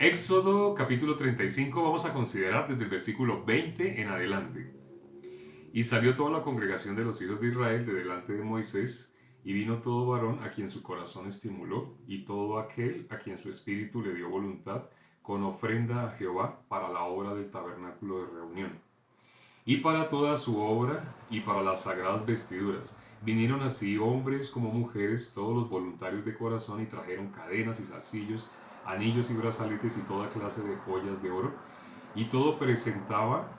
Éxodo capítulo 35 vamos a considerar desde el versículo 20 en adelante. Y salió toda la congregación de los hijos de Israel de delante de Moisés, y vino todo varón a quien su corazón estimuló, y todo aquel a quien su espíritu le dio voluntad, con ofrenda a Jehová para la obra del tabernáculo de reunión. Y para toda su obra, y para las sagradas vestiduras. Vinieron así hombres como mujeres, todos los voluntarios de corazón, y trajeron cadenas y zarcillos, anillos y brazaletes y toda clase de joyas de oro, y todo presentaba,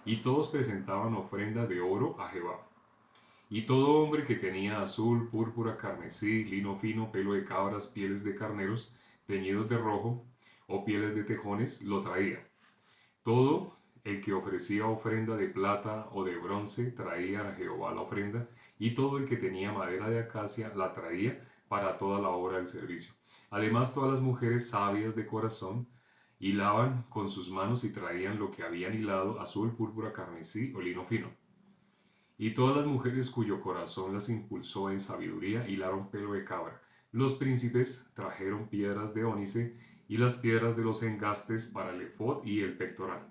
y todos presentaban ofrenda de oro a Jehová. Y todo hombre que tenía azul, púrpura, carmesí, lino fino, pelo de cabras, pieles de carneros, teñidos de rojo, o pieles de tejones, lo traía. Todo el que ofrecía ofrenda de plata o de bronce traía a Jehová la ofrenda, y todo el que tenía madera de acacia la traía para toda la obra del servicio. Además, todas las mujeres sabias de corazón hilaban con sus manos y traían lo que habían hilado, azul, púrpura, carmesí o lino fino. Y todas las mujeres cuyo corazón las impulsó en sabiduría hilaron pelo de cabra. Los príncipes trajeron piedras de ónice y las piedras de los engastes para el efod y el pectoral,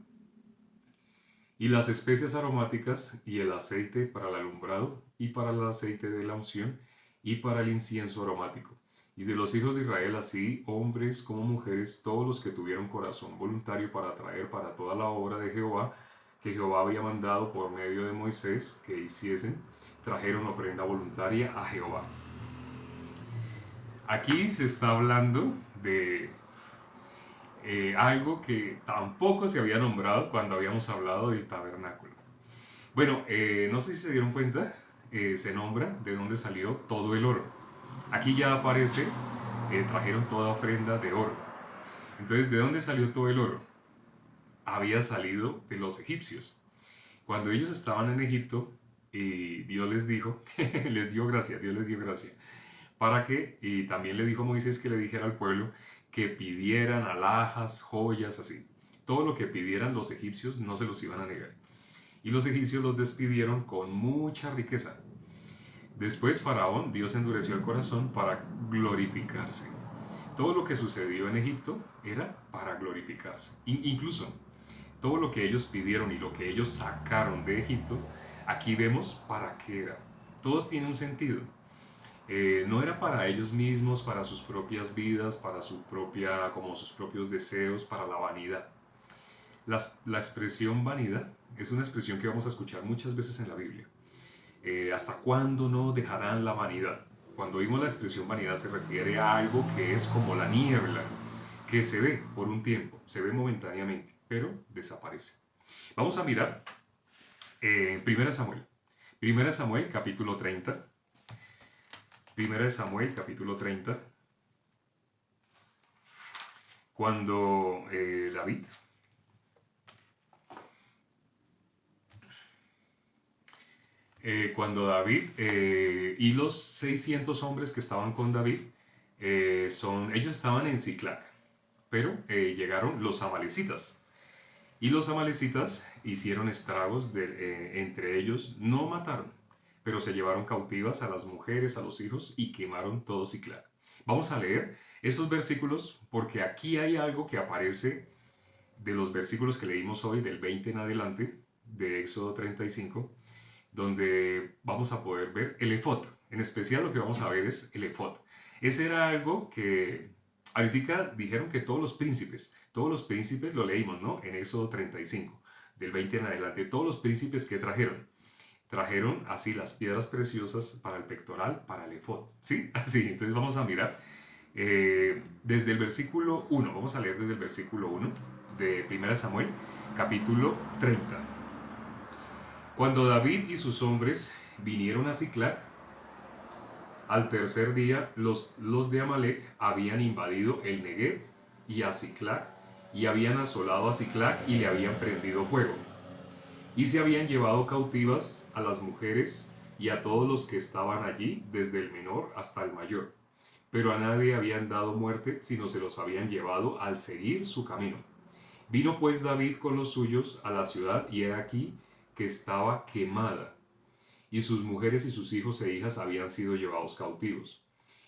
y las especias aromáticas y el aceite para el alumbrado y para el aceite de la unción y para el incienso aromático. Y de los hijos de Israel así, hombres como mujeres, todos los que tuvieron corazón voluntario para traer para toda la obra de Jehová, que Jehová había mandado por medio de Moisés que hiciesen, trajeron ofrenda voluntaria a Jehová. Aquí se está hablando de algo que tampoco se había nombrado cuando habíamos hablado del tabernáculo. Bueno, no sé si se dieron cuenta, se nombra de dónde salió todo el oro. Aquí ya aparece, trajeron toda ofrenda de oro. Entonces, ¿de dónde salió todo el oro? Había salido de los egipcios. Cuando ellos estaban en Egipto, Dios les dijo, les dio gracia, Dios les dio gracia, para que, y también le dijo a Moisés que le dijera al pueblo que pidieran alhajas, joyas, así. Todo lo que pidieran los egipcios no se los iban a negar. Y los egipcios los despidieron con mucha riqueza. Después Faraón, Dios endureció el corazón para glorificarse. Todo lo que sucedió en Egipto era para glorificarse. Incluso todo lo que ellos pidieron y lo que ellos sacaron de Egipto, aquí vemos para qué era. Todo tiene un sentido. No era para ellos mismos, para sus propias vidas, para su propia, como sus propios deseos, para la vanidad. La expresión vanidad es una expresión que vamos a escuchar muchas veces en la Biblia. ¿Hasta cuándo no dejarán la vanidad? Cuando oímos la expresión vanidad se refiere a algo que es como la niebla, que se ve por un tiempo, se ve momentáneamente, pero desaparece. Vamos a mirar 1 Samuel. 1 Samuel capítulo 30. 1 Samuel capítulo 30. Cuando David y los 600 hombres que estaban con David, ellos estaban en Ziklag, pero llegaron los amalecitas. Y los amalecitas hicieron estragos, entre ellos no mataron, pero se llevaron cautivas a las mujeres, a los hijos y quemaron todo Ziklag. Vamos a leer esos versículos porque aquí hay algo que aparece de los versículos que leímos hoy, del 20 en adelante, de Éxodo 35, donde vamos a poder ver el efod. En especial lo que vamos a ver es el efod. Ese era algo que ahorita dijeron que todos los príncipes lo leímos, ¿no? En Éxodo 35, del 20 en adelante, todos los príncipes que trajeron así las piedras preciosas para el pectoral, para el efod, ¿sí? Así, entonces vamos a mirar desde el versículo 1, vamos a leer desde el versículo 1 de 1 Samuel, capítulo 30. Cuando David y sus hombres vinieron a Ziklag, al tercer día los de Amalec habían invadido el Negev y a Ziklag, y habían asolado a Ziklag y le habían prendido fuego. Y se habían llevado cautivas a las mujeres y a todos los que estaban allí, desde el menor hasta el mayor. Pero a nadie habían dado muerte, sino se los habían llevado al seguir su camino. Vino pues David con los suyos a la ciudad, y he aquí que estaba quemada, y sus mujeres y sus hijos e hijas habían sido llevados cautivos.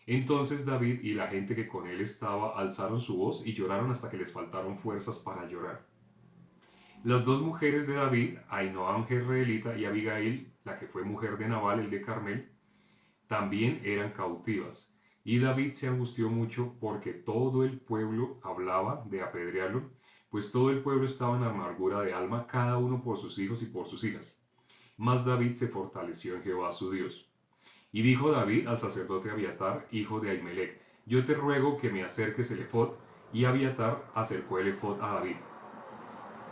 Entonces David y la gente que con él estaba alzaron su voz y lloraron hasta que les faltaron fuerzas para llorar. Las dos mujeres de David, Ainoam jezreelita y Abigail, la que fue mujer de Nabal, el de Carmel, también eran cautivas. Y David se angustió mucho porque todo el pueblo hablaba de apedrearlo, pues todo el pueblo estaba en amargura de alma, cada uno por sus hijos y por sus hijas. Mas David se fortaleció en Jehová su Dios. Y dijo David al sacerdote Abiatar, hijo de Ahimelech, yo te ruego que me acerques el efod. Y Abiatar acercó el efod a David.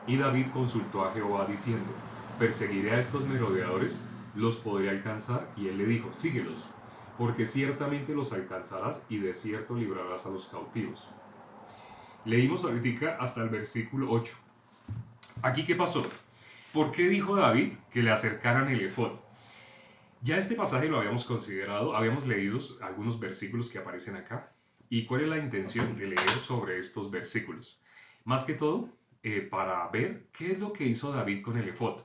Y David consultó a Jehová diciendo, perseguiré a estos merodeadores, los podré alcanzar. Y él le dijo, síguelos, porque ciertamente los alcanzarás y de cierto librarás a los cautivos. Leímos ahorita hasta el versículo 8. ¿Aquí qué pasó? ¿Por qué dijo David que le acercaran el efod? Ya este pasaje lo habíamos considerado, habíamos leído algunos versículos que aparecen acá. ¿Y cuál es la intención de leer sobre estos versículos? Más que todo, para ver qué es lo que hizo David con el efod.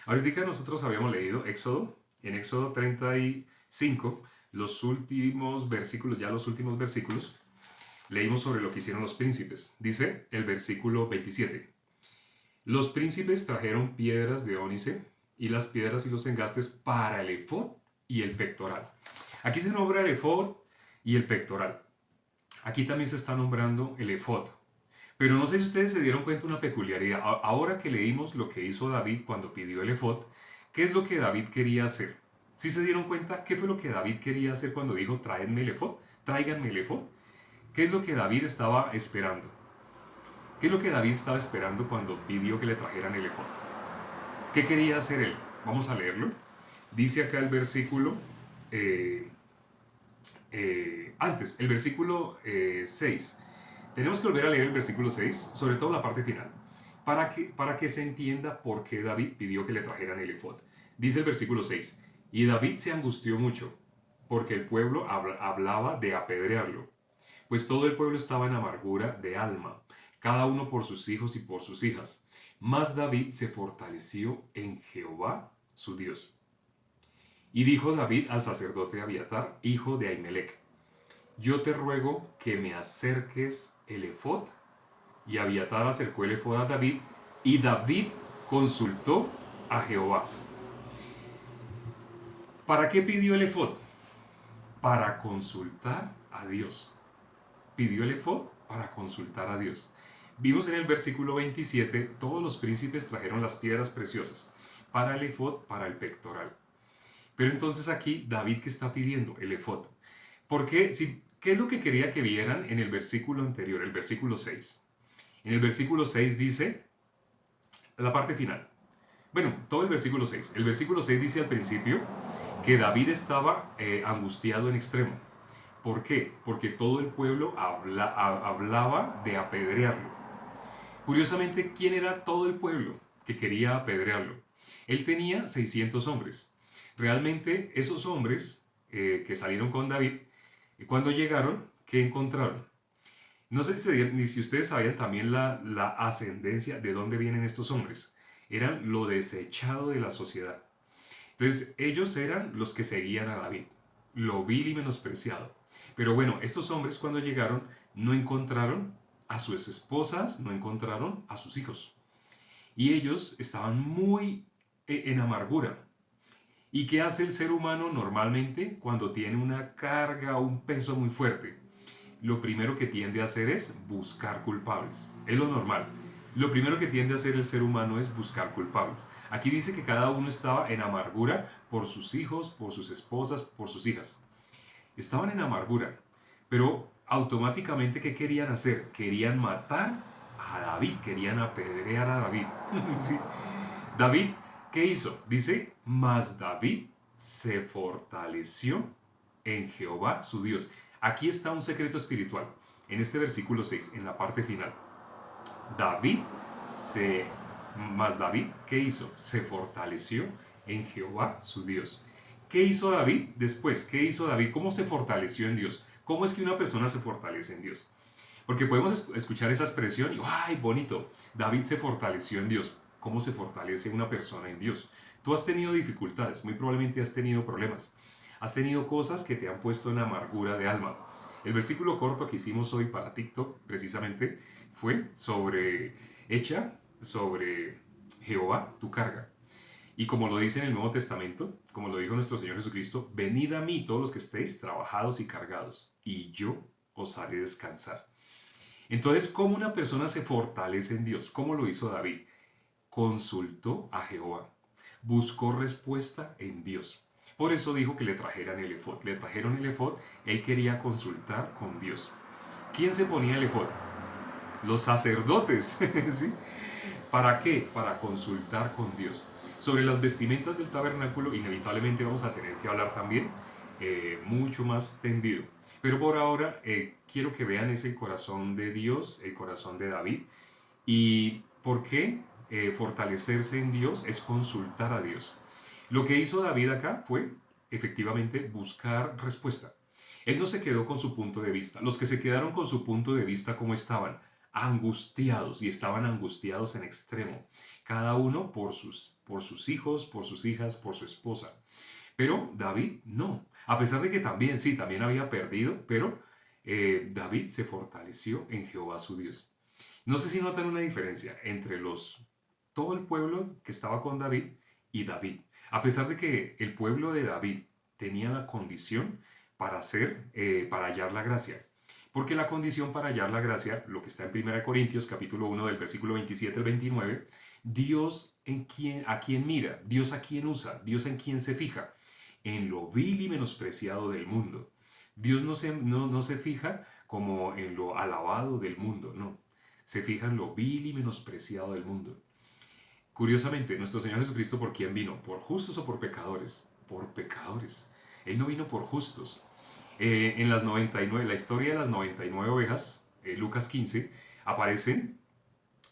Ahorita nosotros habíamos leído Éxodo, en Éxodo 35, los últimos versículos, leímos sobre lo que hicieron los príncipes. Dice el versículo 27. Los príncipes trajeron piedras de ónice y las piedras y los engastes para el efod y el pectoral. Aquí se nombra el efod y el pectoral. Aquí también se está nombrando el efod. Pero no sé si ustedes se dieron cuenta de una peculiaridad. Ahora que leímos lo que hizo David cuando pidió el efod, ¿qué es lo que David quería hacer? ¿Sí se dieron cuenta qué fue lo que David quería hacer cuando dijo tráiganme el efod? Tráiganme el efod. ¿Qué es lo que David estaba esperando? ¿Qué es lo que David estaba esperando cuando pidió que le trajeran el efod? ¿Qué quería hacer él? Vamos a leerlo. Dice acá el versículo, antes, el versículo 6. Tenemos que volver a leer el versículo 6, sobre todo la parte final, para que se entienda por qué David pidió que le trajeran el efod. Dice el versículo 6, y David se angustió mucho, porque el pueblo hablaba de apedrearlo, pues todo el pueblo estaba en amargura de alma, cada uno por sus hijos y por sus hijas. Mas David se fortaleció en Jehová, su Dios. Y dijo David al sacerdote Abiatar, hijo de Ahimelech, yo te ruego que me acerques el efod. Y Abiatar acercó el efod a David, y David consultó a Jehová. ¿Para qué pidió el efod? Para consultar a Dios. Pidió el efod para consultar a Dios. Vimos en el versículo 27, todos los príncipes trajeron las piedras preciosas para el efod, para el pectoral. Pero entonces aquí, David, ¿qué está pidiendo? El efod. ¿Por qué? ¿Qué es lo que quería que vieran en el versículo anterior, el versículo 6? En el versículo 6 dice, la parte final. Bueno, todo el versículo 6. El versículo 6 dice al principio que David estaba angustiado en extremo. ¿Por qué? Porque todo el pueblo hablaba de apedrearlo. Curiosamente, ¿quién era todo el pueblo que quería apedrearlo? Él tenía 600 hombres. Realmente esos hombres que salieron con David, cuando llegaron, ¿qué encontraron? No sé si ustedes sabían también la ascendencia de dónde vienen estos hombres. Eran lo desechado de la sociedad. Entonces ellos eran los que seguían a David, lo vil y menospreciado. Pero bueno, estos hombres cuando llegaron no encontraron a sus esposas, no encontraron a sus hijos. Y ellos estaban muy en amargura. ¿Y qué hace el ser humano normalmente cuando tiene una carga o un peso muy fuerte? Lo primero que tiende a hacer es buscar culpables. Es lo normal. Lo primero que tiende a hacer el ser humano es buscar culpables. Aquí dice que cada uno estaba en amargura por sus hijos, por sus esposas, por sus hijas. Estaban en amargura, pero automáticamente ¿qué querían hacer? Querían matar a David, querían apedrear a David. Sí. David, ¿qué hizo? Dice, mas David se fortaleció en Jehová su Dios. Aquí está un secreto espiritual, en este versículo 6, en la parte final. Mas David, ¿qué hizo? Se fortaleció en Jehová su Dios. ¿Qué hizo David después? ¿Qué hizo David? ¿Cómo se fortaleció en Dios? ¿Cómo es que una persona se fortalece en Dios? Porque podemos escuchar esa expresión y ¡ay, bonito! David se fortaleció en Dios. ¿Cómo se fortalece una persona en Dios? Tú has tenido dificultades, muy probablemente has tenido problemas. Has tenido cosas que te han puesto en amargura de alma. El versículo corto que hicimos hoy para TikTok, precisamente, fue hecha sobre Jehová tu carga. Y como lo dice en el Nuevo Testamento, como lo dijo nuestro Señor Jesucristo, venid a mí todos los que estéis trabajados y cargados, y yo os haré descansar. Entonces, ¿cómo una persona se fortalece en Dios? ¿Cómo lo hizo David? Consultó a Jehová, buscó respuesta en Dios. Por eso dijo que le trajeran el efod. Le trajeron el efod, él quería consultar con Dios. ¿Quién se ponía el efod? Los sacerdotes, ¿sí? ¿Para qué? Para consultar con Dios. Sobre las vestimentas del tabernáculo, inevitablemente vamos a tener que hablar también mucho más tendido. Pero por ahora quiero que vean ese corazón de Dios, el corazón de David. ¿Y por qué fortalecerse en Dios es consultar a Dios? Lo que hizo David acá fue efectivamente buscar respuesta. Él no se quedó con su punto de vista. Los que se quedaron con su punto de vista, ¿cómo estaban? Angustiados, y estaban angustiados en extremo. Cada uno por sus hijos, por sus hijas, por su esposa. Pero David no. A pesar de que también, sí, también había perdido, pero David se fortaleció en Jehová su Dios. No sé si notan una diferencia entre todo el pueblo que estaba con David y David. A pesar de que el pueblo de David tenía la condición para hallar la gracia. Porque la condición para hallar la gracia, lo que está en 1 Corintios capítulo 1 del versículo 27 al 29, Dios a quién mira, Dios a quién usa, Dios en quién se fija, en lo vil y menospreciado del mundo. Dios no se fija como en lo alabado del mundo, no. Se fija en lo vil y menospreciado del mundo. Curiosamente, nuestro Señor Jesucristo, ¿por quién vino? ¿Por justos o por pecadores? Por pecadores. Él no vino por justos. En las 99, la historia de las 99 ovejas, Lucas 15, aparecen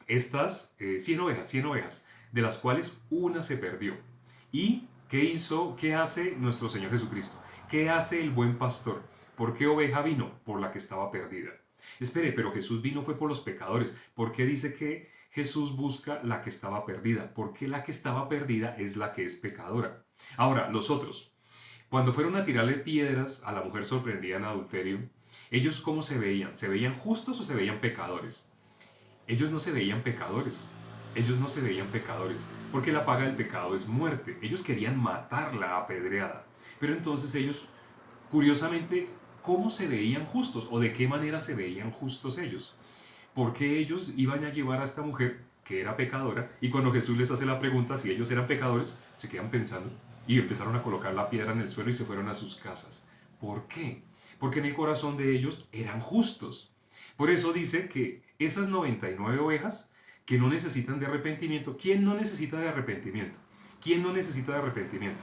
estas 100 ovejas, de las cuales una se perdió. ¿Y qué hace nuestro Señor Jesucristo? ¿Qué hace el buen pastor? ¿Por qué oveja vino? Por la que estaba perdida. Espere, pero Jesús vino fue por los pecadores. ¿Por qué dice que Jesús busca la que estaba perdida? Porque la que estaba perdida es la que es pecadora. Ahora, los otros, cuando fueron a tirarle piedras a la mujer sorprendida en adulterio, ellos ¿cómo se veían? ¿Se veían justos o se veían pecadores? Ellos no se veían pecadores. Ellos no se veían pecadores, porque la paga del pecado es muerte. Ellos querían matarla apedreada. Pero entonces ellos, curiosamente, ¿cómo se veían justos? ¿O de qué manera se veían justos ellos? Porque ellos iban a llevar a esta mujer, que era pecadora, y cuando Jesús les hace la pregunta si ellos eran pecadores, se quedan pensando y empezaron a colocar la piedra en el suelo y se fueron a sus casas. ¿Por qué? Porque en el corazón de ellos eran justos. Por eso dice que esas 99 ovejas que no necesitan de arrepentimiento, ¿quién no necesita de arrepentimiento? ¿Quién no necesita de arrepentimiento?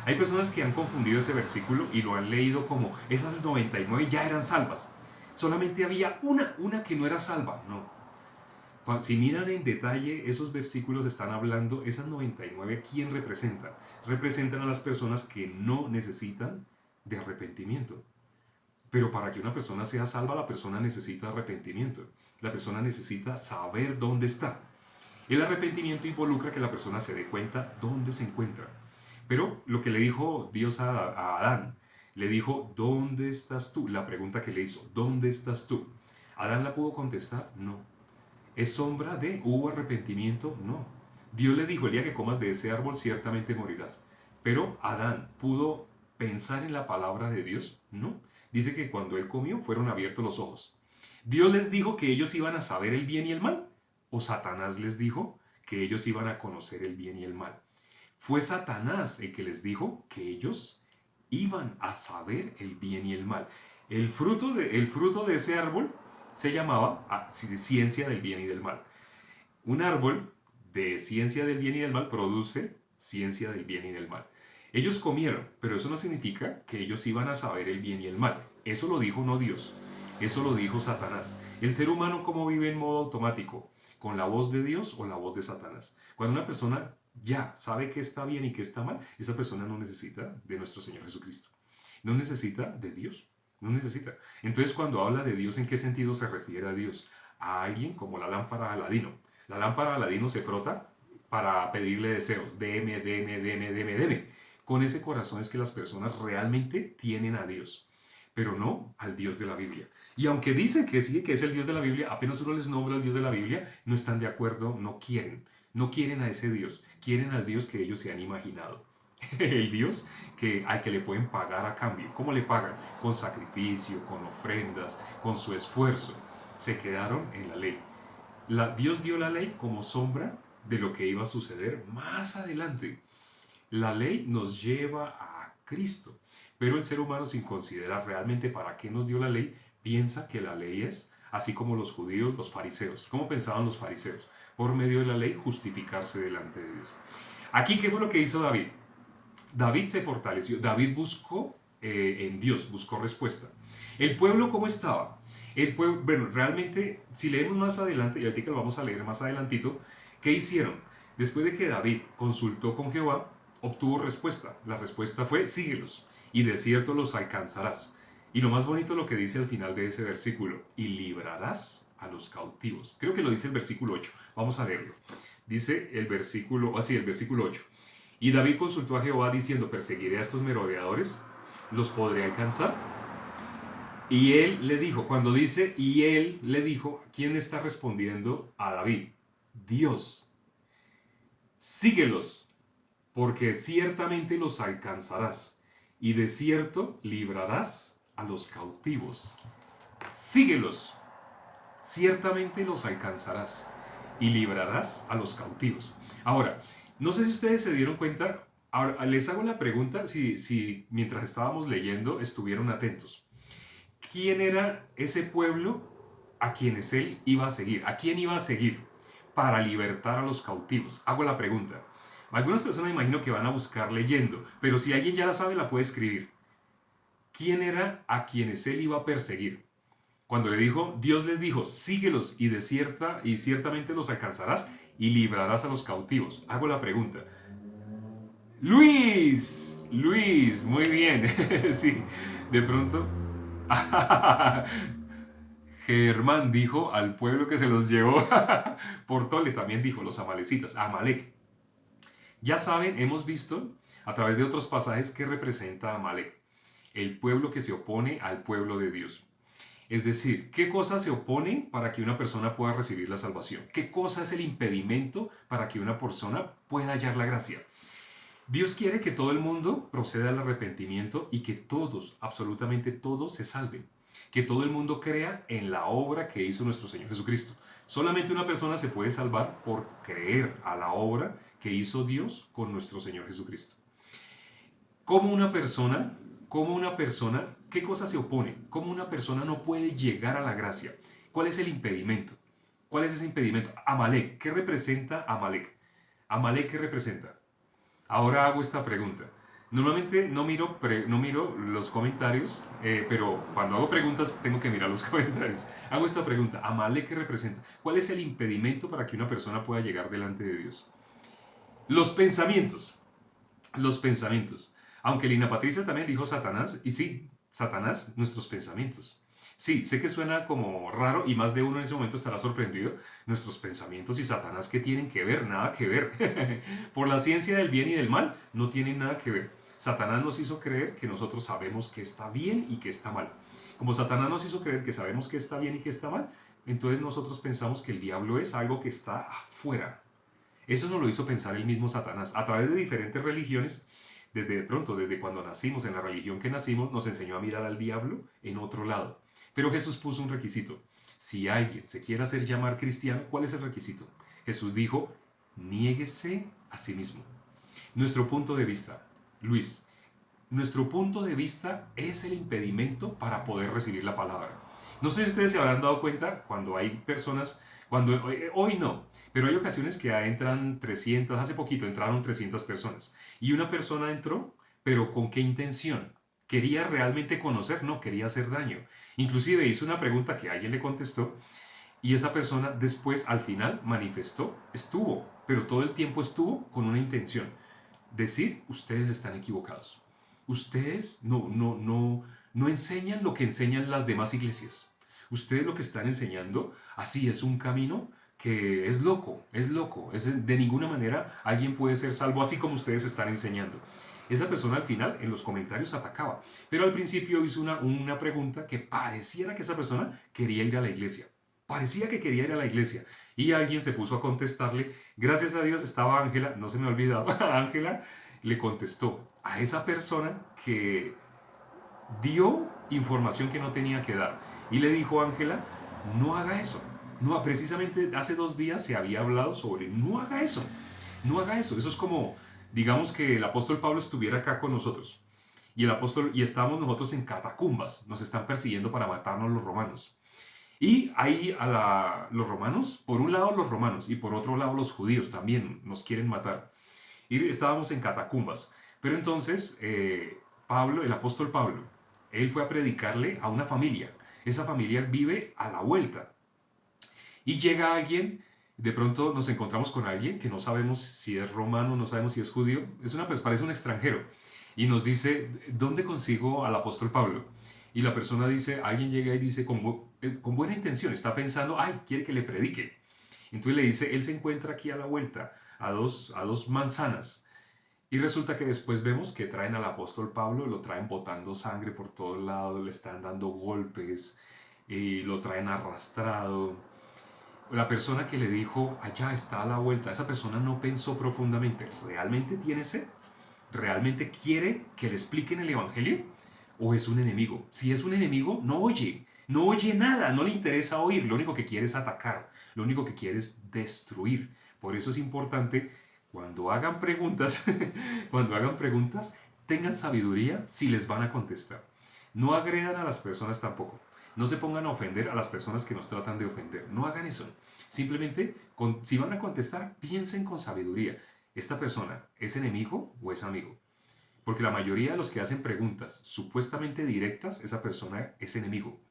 Hay personas que han confundido ese versículo y lo han leído como esas 99 ya eran salvas. Solamente había una que no era salva. No. Si miran en detalle, esos versículos están hablando, esas 99, ¿quién representan? Representan a las personas que no necesitan de arrepentimiento. Pero para que una persona sea salva, la persona necesita arrepentimiento. La persona necesita saber dónde está. El arrepentimiento involucra que la persona se dé cuenta dónde se encuentra. Pero lo que le dijo Dios a Adán, le dijo, ¿dónde estás tú? La pregunta que le hizo, ¿dónde estás tú? ¿Adán la pudo contestar? No. ¿Es sombra de hubo arrepentimiento? No. Dios le dijo, el día que comas de ese árbol ciertamente morirás. Pero Adán pudo pensar en la palabra de Dios? No. Dice que cuando él comió fueron abiertos los ojos. ¿Dios les dijo que ellos iban a saber el bien y el mal? ¿O Satanás les dijo que ellos iban a conocer el bien y el mal? Fue Satanás el que les dijo que ellos iban a saber el bien y el mal. El fruto de ese árbol se llamaba ciencia del bien y del mal. Un árbol de ciencia del bien y del mal produce ciencia del bien y del mal. Ellos comieron, pero eso no significa que ellos iban a saber el bien y el mal. Eso lo dijo no Dios, eso lo dijo Satanás. El ser humano, ¿cómo vive en modo automático? ¿Con la voz de Dios o la voz de Satanás? Cuando una persona ya sabe que está bien y que está mal, esa persona no necesita de nuestro Señor Jesucristo. No necesita de Dios. No necesita. Entonces, cuando habla de Dios, ¿en qué sentido se refiere a Dios? A alguien como la lámpara de Aladino. La lámpara de Aladino se frota para pedirle deseos. Deme, deme, deme, deme, deme. Con ese corazón es que las personas realmente tienen a Dios, pero no al Dios de la Biblia. Y aunque dicen que sí, que es el Dios de la Biblia, apenas uno les nombra al Dios de la Biblia, no están de acuerdo, no quieren. No quieren a ese Dios, quieren al Dios que ellos se han imaginado. El Dios al que le pueden pagar a cambio. ¿Cómo le pagan? Con sacrificio, con ofrendas, con su esfuerzo. Se quedaron en la ley. Dios dio la ley como sombra de lo que iba a suceder más adelante. La ley nos lleva a Cristo, pero el ser humano, sin considerar realmente para qué nos dio la ley, piensa que la ley es, así como los judíos, los fariseos. ¿Cómo pensaban los fariseos? Por medio de la ley, justificarse delante de Dios. Aquí, ¿qué fue lo que hizo David? David se fortaleció, David buscó en Dios, buscó respuesta. ¿El pueblo cómo estaba? El pueblo, bueno, realmente, si leemos más adelante, y ahorita lo vamos a leer más adelantito, ¿qué hicieron? Después de que David consultó con Jehová, obtuvo respuesta. La respuesta fue, síguelos, y de cierto los alcanzarás. Y lo más bonito lo que dice al final de ese versículo, y librarás a los cautivos. Creo que lo dice el versículo 8. Vamos a leerlo. Dice el versículo 8. Y David consultó a Jehová diciendo, perseguiré a estos merodeadores, ¿los podré alcanzar? Y él le dijo, cuando dice, y él le dijo, ¿quién está respondiendo a David? Dios. Síguelos, porque ciertamente los alcanzarás, y de cierto librarás a los cautivos. Síguelos, ciertamente los alcanzarás, y librarás a los cautivos. Ahora, no sé si ustedes se dieron cuenta, ahora les hago la pregunta si mientras estábamos leyendo estuvieron atentos. ¿Quién era ese pueblo a quienes él iba a seguir? ¿A quién iba a seguir para libertar a los cautivos? Hago la pregunta. Algunas personas imagino que van a buscar leyendo, pero si alguien ya la sabe la puede escribir. ¿Quién era a quienes él iba a perseguir? Cuando le dijo, Dios les dijo, síguelos y ciertamente los alcanzarás y librarás a los cautivos. Hago la pregunta. Luis, muy bien. Sí, de pronto. Germán dijo al pueblo que se los llevó. Por Tole también dijo los amalecitas, Amalek. Ya saben, hemos visto a través de otros pasajes que representa Amalek, el pueblo que se opone al pueblo de Dios. Es decir, ¿qué cosa se opone para que una persona pueda recibir la salvación? ¿Qué cosa es el impedimento para que una persona pueda hallar la gracia? Dios quiere que todo el mundo proceda al arrepentimiento y que todos, absolutamente todos, se salven. Que todo el mundo crea en la obra que hizo nuestro Señor Jesucristo. Solamente una persona se puede salvar por creer a la obra que hizo Dios con nuestro Señor Jesucristo. ¿Cómo una persona, qué cosa se opone? ¿Cómo una persona no puede llegar a la gracia? ¿Cuál es el impedimento? ¿Cuál es ese impedimento? Amalek. ¿Qué representa Amalek? Amalek, ¿qué representa? Ahora hago esta pregunta. Normalmente no miro los comentarios, pero cuando hago preguntas tengo que mirar los comentarios. Hago esta pregunta. ¿Amalek qué representa? ¿Cuál es el impedimento para que una persona pueda llegar delante de Dios? Los pensamientos. Los pensamientos. Aunque Lina Patricia también dijo Satanás, y sí, Satanás, nuestros pensamientos. Sí, sé que suena como raro y más de uno en ese momento estará sorprendido. Nuestros pensamientos y Satanás, ¿qué tienen que ver? Nada que ver. Por la ciencia del bien y del mal, no tienen nada que ver. Satanás nos hizo creer que nosotros sabemos que está bien y que está mal. Como Satanás nos hizo creer que sabemos que está bien y que está mal, entonces nosotros pensamos que el diablo es algo que está afuera. Eso nos lo hizo pensar el mismo Satanás. A través de diferentes religiones, desde cuando nacimos, en la religión que nacimos, nos enseñó a mirar al diablo en otro lado. Pero Jesús puso un requisito. Si alguien se quiere hacer llamar cristiano, ¿cuál es el requisito? Jesús dijo, niéguese a sí mismo. Nuestro punto de vista, Luis, nuestro punto de vista es el impedimento para poder recibir la palabra. No sé si ustedes se habrán dado cuenta cuando hay personas, hoy no, pero hay ocasiones que entran 300, hace poquito entraron 300 personas y una persona entró, pero ¿con qué intención? ¿Quería realmente conocer? No, quería hacer daño. Inclusive hizo una pregunta que alguien le contestó y esa persona después al final manifestó, pero todo el tiempo estuvo con una intención. Decir, ustedes están equivocados. Ustedes no enseñan lo que enseñan las demás iglesias. Ustedes lo que están enseñando, así es un camino que es loco. De ninguna manera alguien puede ser salvo así como ustedes están enseñando. esa persona al final en los comentarios atacaba. Pero al principio hizo una pregunta que pareciera que esa persona quería ir a la iglesia. Parecía que quería ir a la iglesia. Y alguien se puso a contestarle. Gracias a Dios estaba Ángela, no se me ha olvidado. Ángela le contestó a esa persona que dio información que no tenía que dar. Y le dijo a Ángela, no haga eso. No, precisamente hace 2 días se había hablado sobre no haga eso. No haga eso. Eso es como, digamos que el apóstol Pablo estuviera acá con nosotros. Y estamos nosotros en catacumbas. Nos están persiguiendo para matarnos los romanos. Y ahí los romanos, por un lado los romanos y por otro lado los judíos también nos quieren matar. Y estábamos en catacumbas. Pero entonces Pablo, el apóstol Pablo, él fue a predicarle a una familia. Esa familia vive a la vuelta. Y llega alguien, de pronto nos encontramos con alguien que no sabemos si es romano, no sabemos si es judío, pues parece un extranjero. Y nos dice, ¿dónde consigo al apóstol Pablo? Y la persona dice, alguien llega y dice con buena intención, está pensando, ay, quiere que le predique. Entonces le dice, él se encuentra aquí a la vuelta, a dos manzanas. Y resulta que después vemos que traen al apóstol Pablo, lo traen botando sangre por todos lados, le están dando golpes, y lo traen arrastrado. La persona que le dijo, allá está a la vuelta, esa persona no pensó profundamente, ¿realmente tiene sed? ¿Realmente quiere que le expliquen el Evangelio? ¿O es un enemigo? Si es un enemigo, no oye nada, no le interesa oír, lo único que quiere es atacar, lo único que quiere es destruir. Por eso es importante, cuando hagan preguntas, cuando hagan preguntas, tengan sabiduría si les van a contestar. No agredan a las personas tampoco. No se pongan a ofender a las personas que nos tratan de ofender. No hagan eso. Simplemente, si van a contestar, piensen con sabiduría. ¿Esta persona es enemigo o es amigo? Porque la mayoría de los que hacen preguntas supuestamente directas, esa persona es enemigo.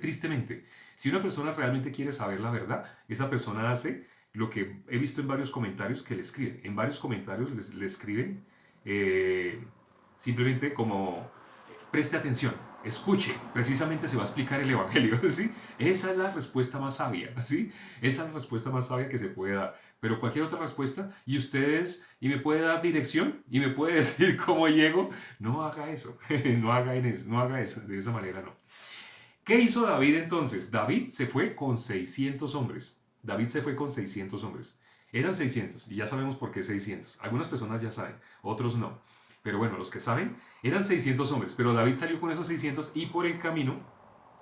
Tristemente, si una persona realmente quiere saber la verdad, esa persona hace lo que he visto en varios comentarios que le escriben. En varios comentarios le escriben simplemente como preste atención, escuche, precisamente se va a explicar el Evangelio, ¿sí? Esa es la respuesta más sabia, ¿sí? Esa es la respuesta más sabia que se puede dar. Pero cualquier otra respuesta, y me puede dar dirección, y me puede decir cómo llego, no haga eso, no haga eso, de esa manera no. ¿Qué hizo David entonces? David se fue con 600 hombres. David se fue con 600 hombres. Eran 600, y ya sabemos por qué 600. Algunas personas ya saben, otros no. Pero bueno, los que saben, eran 600 hombres, pero David salió con esos 600 y por el camino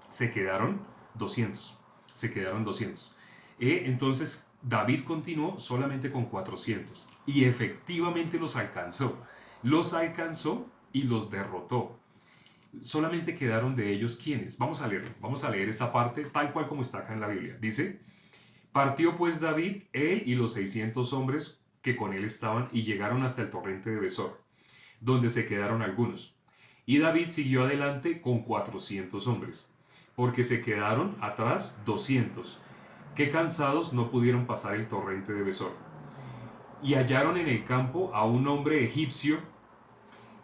se quedaron 200. Se quedaron 200. Entonces David continuó solamente con 400 y efectivamente los alcanzó. Los alcanzó y los derrotó. Solamente quedaron de ellos quienes. Vamos a leer esa parte tal cual como está acá en la Biblia. Dice, partió pues David, él y los 600 hombres que con él estaban y llegaron hasta el torrente de Besor, donde se quedaron algunos. Y David siguió adelante con 400 hombres, porque se quedaron atrás 200, que cansados no pudieron pasar el torrente de Besor. Y hallaron en el campo a un hombre egipcio,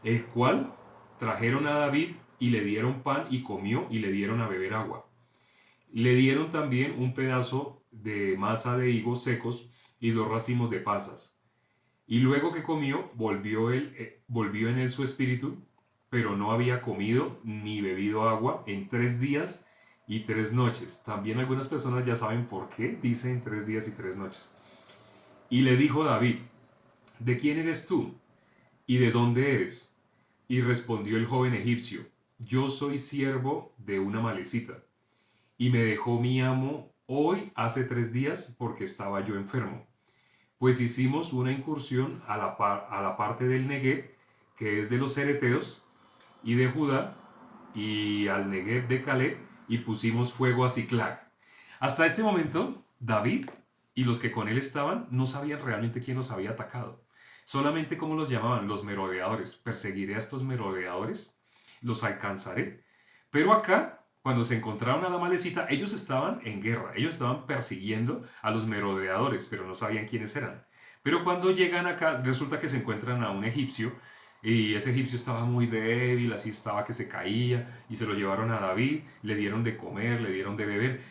el cual trajeron a David y le dieron pan y comió y le dieron a beber agua. Le dieron también un pedazo de masa de higos secos y 2 racimos de pasas. Y luego que comió, volvió en él su espíritu, pero no había comido ni bebido agua en 3 días y 3 noches. También algunas personas ya saben por qué dicen 3 días y 3 noches. Y le dijo David, ¿de quién eres tú? ¿Y de dónde eres? Y respondió el joven egipcio, yo soy siervo de una malecita. Y me dejó mi amo hoy hace 3 días porque estaba yo enfermo. Pues hicimos una incursión a la parte del Negev, que es de los cereteos, y de Judá, y al Negev de Caleb, y pusimos fuego a Siclag. Hasta este momento, David y los que con él estaban no sabían realmente quién los había atacado. Solamente cómo los llamaban, los merodeadores. Perseguiré a estos merodeadores, los alcanzaré. Pero acá, cuando se encontraron a la malecita, ellos estaban en guerra, ellos estaban persiguiendo a los merodeadores, pero no sabían quiénes eran. Pero cuando llegan acá, resulta que se encuentran a un egipcio, y ese egipcio estaba muy débil, así estaba que se caía, y se lo llevaron a David, le dieron de comer, le dieron de beber,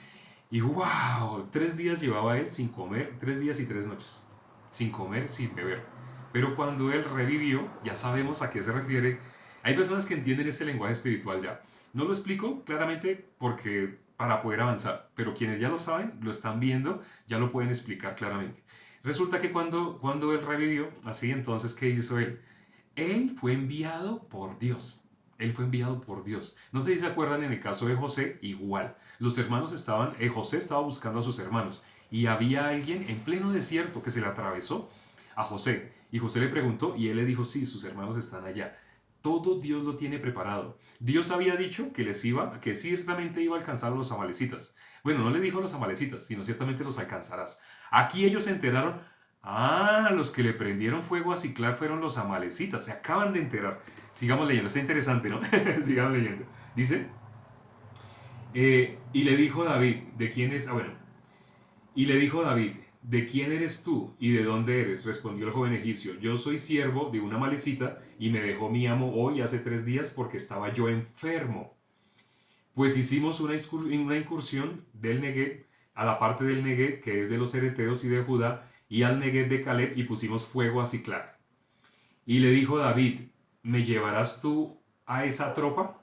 y wow, 3 días llevaba él sin comer, 3 días y 3 noches, sin comer, sin beber. Pero cuando él revivió, ya sabemos a qué se refiere. Hay personas que entienden este lenguaje espiritual ya. No lo explico claramente porque para poder avanzar, pero quienes ya lo saben, lo están viendo, ya lo pueden explicar claramente. Resulta que cuando él revivió, así entonces, ¿qué hizo él? Él fue enviado por Dios. Él fue enviado por Dios. No sé si se acuerdan en el caso de José, igual. Los hermanos estaban, José estaba buscando a sus hermanos y había alguien en pleno desierto que se le atravesó a José. Y José le preguntó y él le dijo, sí, sus hermanos están allá. Todo Dios lo tiene preparado. Dios había dicho que que ciertamente iba a alcanzar a los amalecitas. Bueno, no le dijo a los amalecitas, sino ciertamente los alcanzarás. Aquí ellos se enteraron, los que le prendieron fuego a Ciclag fueron los amalecitas, se acaban de enterar. Sigamos leyendo, está interesante, ¿no? Sigamos leyendo. Dice, y le dijo David, ¿de quién es? Y le dijo David, ¿de quién eres tú y de dónde eres? Respondió el joven egipcio, yo soy siervo de una amalecita y me dejó mi amo hoy hace 3 días porque estaba yo enfermo. Pues hicimos una incursión del Negev a la parte del Negev que es de los hereteos y de Judá y al Negev de Caleb y pusimos fuego a Ciclag. Y le dijo David, ¿me llevarás tú a esa tropa?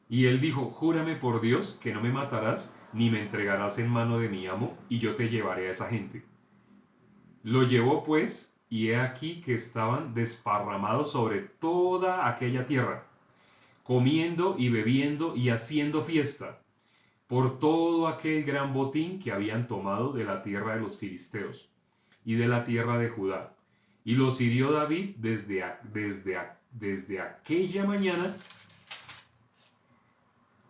Y él dijo, júrame por Dios que no me matarás ni me entregarás en mano de mi amo y yo te llevaré a esa gente. Lo llevó pues y he aquí que estaban desparramados sobre toda aquella tierra, comiendo y bebiendo y haciendo fiesta por todo aquel gran botín que habían tomado de la tierra de los filisteos y de la tierra de Judá. Y los hirió David desde aquella mañana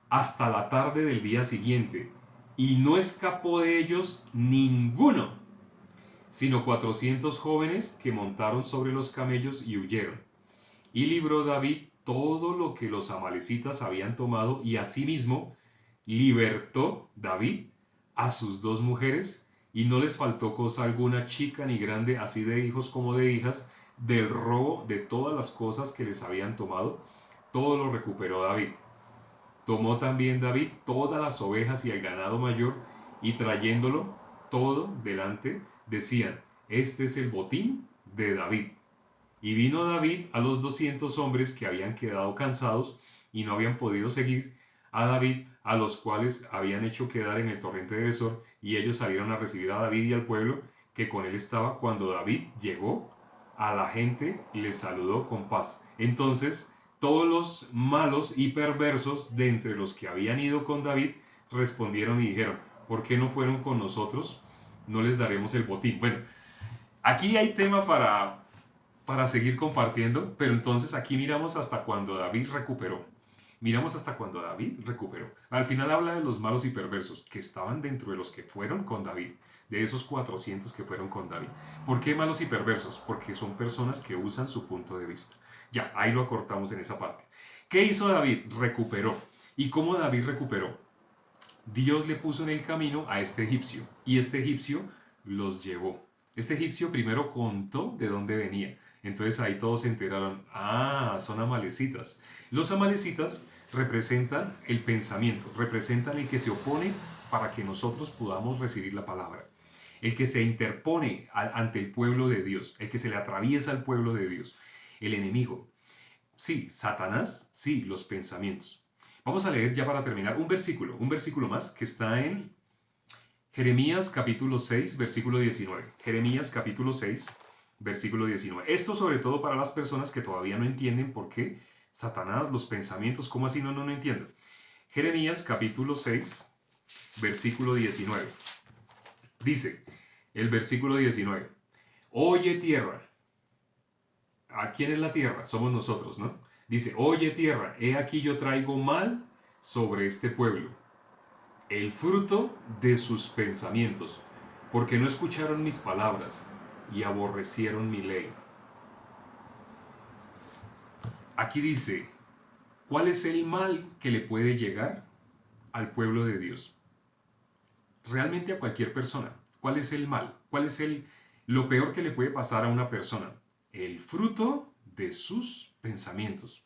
hasta la tarde del día siguiente, y no escapó de ellos ninguno, sino 400 jóvenes que montaron sobre los camellos y huyeron. Y libró David todo lo que los amalecitas habían tomado, y asimismo libertó David a sus 2 mujeres, y no les faltó cosa alguna, chica ni grande, así de hijos como de hijas, del robo de todas las cosas que les habían tomado, todo lo recuperó David. Tomó también David todas las ovejas y el ganado mayor, y trayéndolo todo delante, decían, este es el botín de David. Y vino David a los 200 hombres que habían quedado cansados y no habían podido seguir a David, a los cuales habían hecho quedar en el torrente de Besor, y ellos salieron a recibir a David y al pueblo que con él estaba. Cuando David llegó, a la gente les saludó con paz. Entonces todos los malos y perversos de entre los que habían ido con David respondieron y dijeron, ¿por qué no fueron con nosotros? No les daremos el botín. Bueno, aquí hay tema para seguir compartiendo, pero entonces aquí miramos hasta cuando David recuperó. Miramos hasta cuando David recuperó. Al final habla de los malos y perversos que estaban dentro de los que fueron con David, de esos 400 que fueron con David. ¿Por qué malos y perversos? Porque son personas que usan su punto de vista. Ya, ahí lo acortamos en esa parte. ¿Qué hizo David? Recuperó. ¿Y cómo David recuperó? Dios le puso en el camino a este egipcio y este egipcio los llevó. Este egipcio primero contó de dónde venía. Entonces ahí todos se enteraron, son amalecitas. Los amalecitas representan el pensamiento, representan el que se opone para que nosotros podamos recibir la palabra. El que se interpone ante el pueblo de Dios, el que se le atraviesa al pueblo de Dios. El enemigo. Sí, Satanás, sí, los pensamientos. Vamos a leer ya para terminar un versículo más que está en Jeremías capítulo 6, versículo 19. Jeremías capítulo 6, versículo 19. Esto sobre todo para las personas que todavía no entienden por qué Satanás, los pensamientos, ¿cómo así no entienden? Jeremías capítulo 6, versículo 19. Dice el versículo 19, oye tierra. ¿A quién es la tierra? Somos nosotros, ¿no? Dice, oye tierra, he aquí yo traigo mal sobre este pueblo, el fruto de sus pensamientos, porque no escucharon mis palabras y aborrecieron mi ley. Aquí dice, ¿cuál es el mal que le puede llegar al pueblo de Dios? Realmente a cualquier persona. ¿Cuál es el mal? ¿Cuál es lo peor que le puede pasar a una persona? El fruto de sus pensamientos.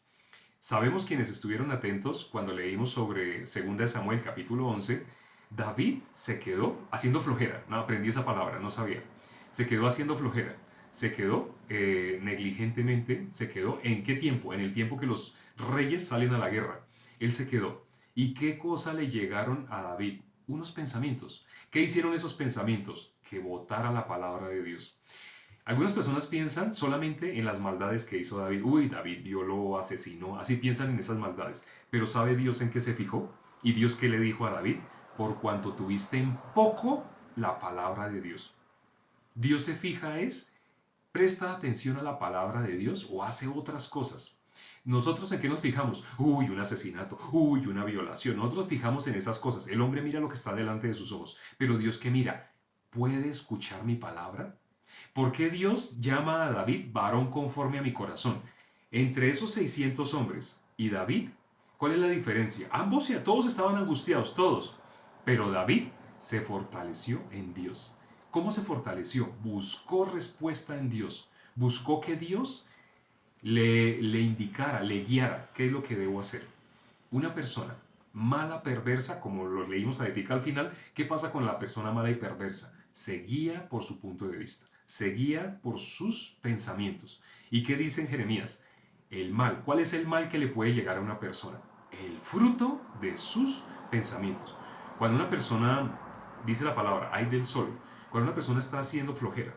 Sabemos quienes estuvieron atentos cuando leímos sobre 2 Samuel capítulo 11, David se quedó haciendo flojera. No aprendí esa palabra, no sabía. Se quedó haciendo flojera. Se quedó negligentemente, se quedó ¿en qué tiempo? En el tiempo que los reyes salen a la guerra. Él se quedó. ¿Y qué cosa le llegaron a David? Unos pensamientos. ¿Qué hicieron esos pensamientos? Que votara la palabra de Dios. Algunas personas piensan solamente en las maldades que hizo David. Uy, David violó, asesinó, así piensan en esas maldades. Pero ¿sabe Dios en qué se fijó? ¿Y Dios qué le dijo a David? Por cuanto tuviste en poco la palabra de Dios. Dios se fija es, presta atención a la palabra de Dios o hace otras cosas. ¿Nosotros en qué nos fijamos? Uy, un asesinato, uy, una violación. Nosotros fijamos en esas cosas. El hombre mira lo que está delante de sus ojos. Pero Dios que mira, ¿puede escuchar mi palabra? ¿Por qué Dios llama a David varón conforme a mi corazón? Entre esos 600 hombres y David, ¿cuál es la diferencia? Ambos y a todos estaban angustiados, todos. Pero David se fortaleció en Dios. ¿Cómo se fortaleció? Buscó respuesta en Dios. Buscó que Dios le indicara, le guiara qué es lo que debo hacer. Una persona mala, perversa, como lo leímos ahorita al final, ¿qué pasa con la persona mala y perversa? Se guía por su punto de vista, se guía por sus pensamientos. ¿Y qué dice en Jeremías? El mal. ¿Cuál es el mal que le puede llegar a una persona? El fruto de sus pensamientos. Cuando una persona, dice la palabra, hay del sol, cuando una persona está haciendo flojera,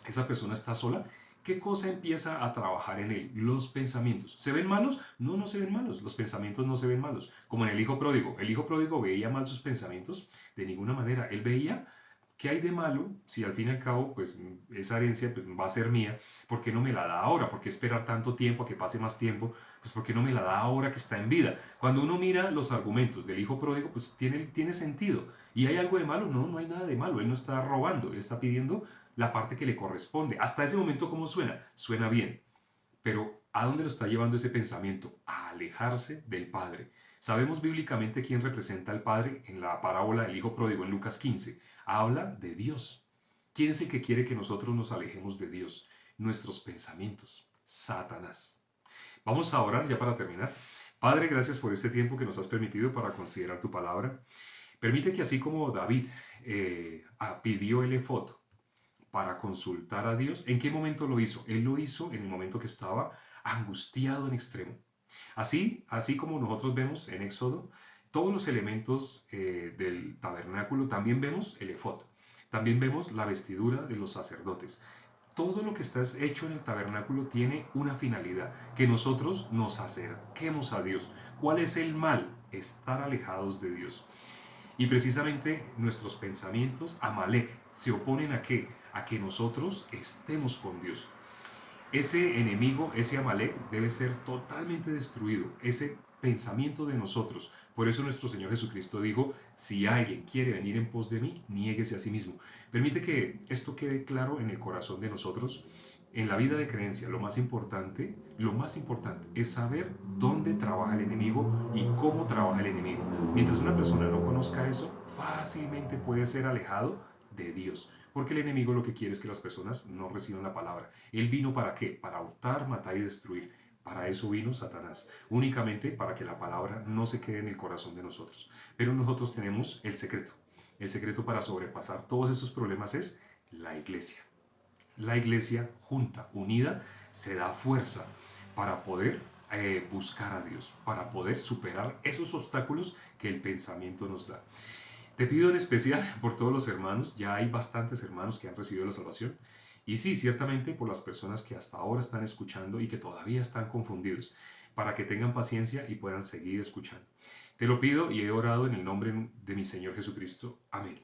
esa persona está sola, ¿qué cosa empieza a trabajar en él? Los pensamientos. ¿Se ven malos? No, no se ven malos. Los pensamientos no se ven malos. Como en el hijo pródigo. El hijo pródigo veía mal sus pensamientos de ninguna manera. Él veía qué hay de malo si al fin y al cabo pues esa herencia pues, va a ser mía. ¿Por qué no me la da ahora? ¿Por qué esperar tanto tiempo a que pase más tiempo? Pues ¿por qué no me la da ahora que está en vida? Cuando uno mira los argumentos del hijo pródigo pues tiene sentido. ¿Y hay algo de malo? No, no hay nada de malo. Él no está robando. Él está pidiendo la parte que le corresponde. Hasta ese momento, ¿cómo suena? Suena bien. Pero ¿a dónde lo está llevando ese pensamiento? A alejarse del Padre. Sabemos bíblicamente quién representa al Padre en la parábola del Hijo Pródigo en Lucas 15. Habla de Dios. ¿Quién es el que quiere que nosotros nos alejemos de Dios? Nuestros pensamientos. Satanás. Vamos a orar ya para terminar. Padre, gracias por este tiempo que nos has permitido para considerar tu palabra. Permite que así como David pidió el efod para consultar a Dios, ¿en qué momento lo hizo? Él lo hizo en el momento que estaba angustiado en extremo. Así como nosotros vemos en Éxodo, todos los elementos del tabernáculo, también vemos el efod, también vemos la vestidura de los sacerdotes. Todo lo que está hecho en el tabernáculo tiene una finalidad, que nosotros nos acerquemos a Dios. ¿Cuál es el mal? Estar alejados de Dios. Y precisamente nuestros pensamientos, Amalek, se oponen a qué? A que nosotros estemos con Dios. Ese enemigo, ese Amalek, debe ser totalmente destruido. Ese pensamiento de nosotros. Por eso nuestro Señor Jesucristo dijo, si alguien quiere venir en pos de mí, niéguese a sí mismo. Permite que esto quede claro en el corazón de nosotros. En la vida de creencia, lo más importante es saber dónde trabaja el enemigo y cómo trabaja el enemigo. Mientras una persona no conozca eso, fácilmente puede ser alejado de Dios. Porque el enemigo lo que quiere es que las personas no reciban la palabra. Él vino ¿para qué? Para hurtar, matar y destruir. Para eso vino Satanás, únicamente para que la palabra no se quede en el corazón de nosotros. Pero nosotros tenemos el secreto. El secreto para sobrepasar todos esos problemas es la iglesia. La iglesia junta, unida, se da fuerza para poder buscar a Dios, para poder superar esos obstáculos que el pensamiento nos da. Te pido en especial por todos los hermanos, ya hay bastantes hermanos que han recibido la salvación, y sí, ciertamente por las personas que hasta ahora están escuchando y que todavía están confundidos, para que tengan paciencia y puedan seguir escuchando. Te lo pido y he orado en el nombre de mi Señor Jesucristo. Amén.